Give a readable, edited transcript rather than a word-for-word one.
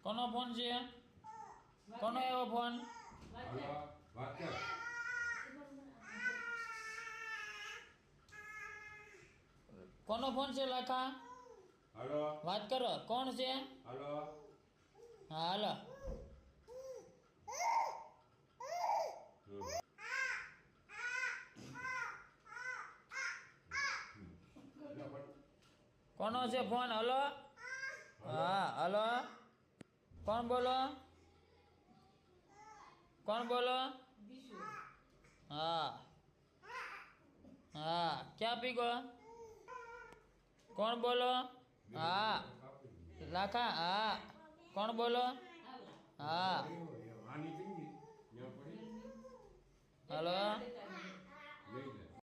કોનો ફોન છે? કોનો એવો ફોન? હાલો વાત કર. કોનો ફોન છે લાખા? હાલો વાત કરો, કોણ છે? હાલો. હા હાલો. કોનો છે ફોન? હલો. હા હલો. કોણ બોલો? કોણ બોલો? હા હા ક્યાં પીગો? કોણ બોલો? હા લાખા. હા કોણ બોલો? હા આની પીંગી ન્યા પડી. હલો.